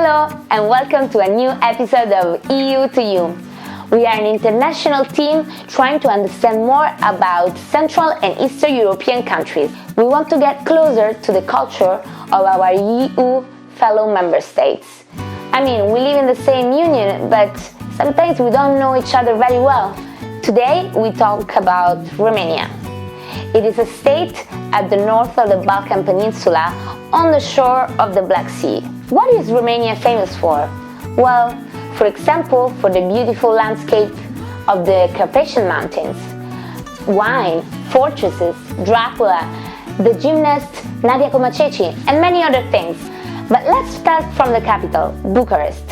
Hello and welcome to a new episode of EU to You. We are an international team trying to understand more about Central and Eastern European countries. We want to get closer to the culture of our EU fellow member states. I mean, we live in the same union, but sometimes we don't know each other very well. Today we talk about Romania. It is a state at the north of the Balkan Peninsula on the shore of the Black Sea. What is Romania famous for? Well, for example, for the beautiful landscape of the Carpathian Mountains, wine, fortresses, Dracula, the gymnast Nadia Comaneci, and many other things. But let's start from the capital, Bucharest.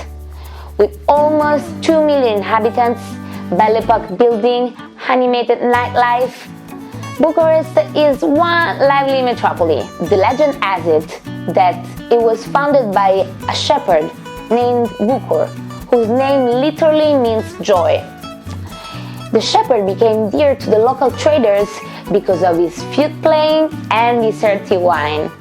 With almost 2 million inhabitants, Belle Epoque building, animated nightlife, Bucharest is one lively metropole. The legend has it that it was founded by a shepherd named Bucur, whose name literally means joy. The shepherd became dear to the local traders because of his flute playing and his earthy wine,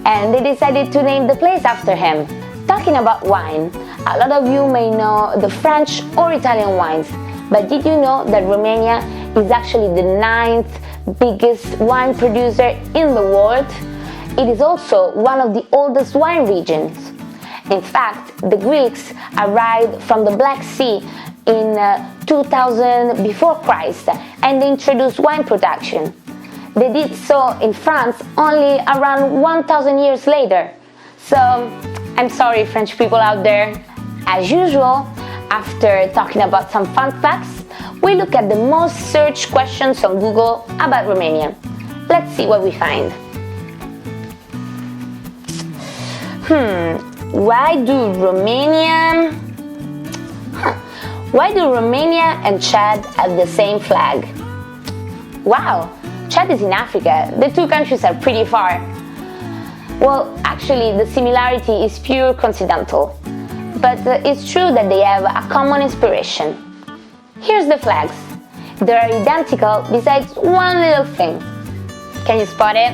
and they decided to name the place after him. Talking about wine, a lot of you may know the French or Italian wines, but did you know that Romania is actually the 9th biggest wine producer in the world? It is also one of the oldest wine regions. In fact, the Greeks arrived from the Black Sea in 2000 before Christ and they introduced wine production. They did so in France only around 1000 years later. So, I'm sorry, French people out there. As usual, after talking about some fun facts, we look at the most searched questions on Google about Romania. Let's see what we find. Why do Romania and Chad have the same flag? Wow, Chad is in Africa. The two countries are pretty far. Well, actually, the similarity is pure coincidental. But it's true that they have a common inspiration. Here's the flags. They are identical besides one little thing. Can you spot it?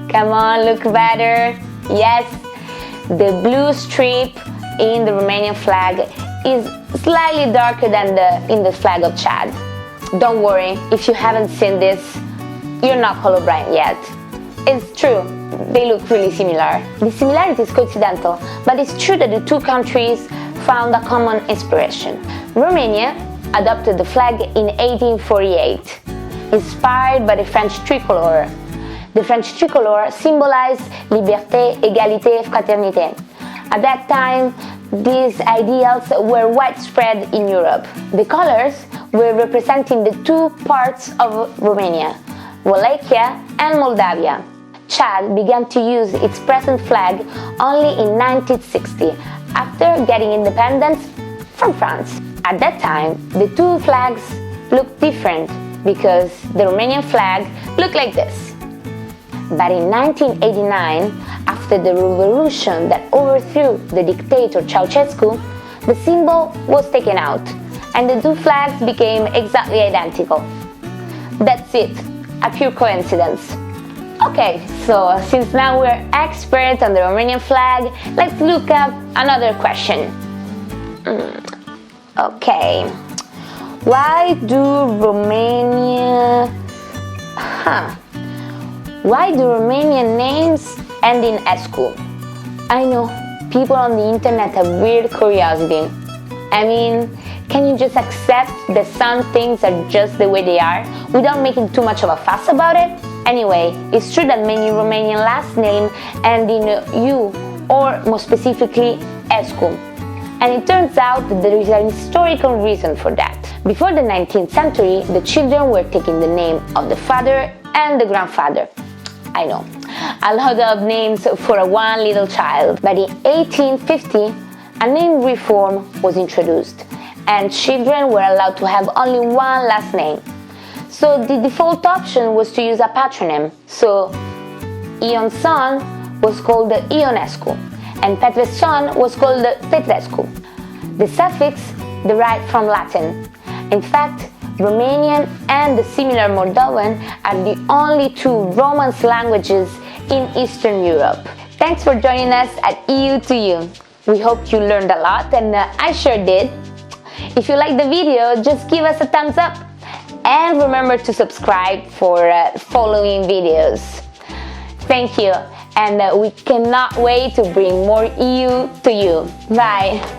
Come on, look better. Yes, the blue strip in the Romanian flag is slightly darker than in the flag of Chad. Don't worry, if you haven't seen this, you're not colorblind yet. It's true, they look really similar. The similarity is coincidental, but it's true that the two countries found a common inspiration. Romania adopted the flag in 1848, inspired by the French tricolor. The French tricolor symbolized liberté, égalité, fraternité. At that time, these ideals were widespread in Europe. The colors were representing the two parts of Romania, Wallachia and Moldavia. Chad began to use its present flag only in 1960, after getting independence from France. At that time, the two flags looked different because the Romanian flag looked like this. But in 1989, after the revolution that overthrew the dictator Ceausescu, the symbol was taken out and the two flags became exactly identical. That's it, a pure coincidence. Okay, so since now we're experts on the Romanian flag, let's look up another question. Okay, why do Romanian names end in escu? I know, people on the internet have weird curiosity. I mean, can you just accept that some things are just the way they are without making too much of a fuss about it? Anyway, it's true that many Romanian last names end in U, or more specifically, escu. And it turns out that there is an historical reason for that. Before the 19th century, the children were taking the name of the father and the grandfather. I know, a lot of names for one little child. But in 1850, a name reform was introduced, and children were allowed to have only one last name. So the default option was to use a patronym. So Ion's son was called Ionescu, and Petre's son was called Petrescu. The suffix derived from Latin. In fact, Romanian and the similar Moldovan are the only two Romance languages in Eastern Europe. Thanks for joining us at EU to You. We hope you learned a lot, and I sure did. If you like the video, just give us a thumbs up. And remember to subscribe for following videos. Thank you, and we cannot wait to bring more EU to you. Bye!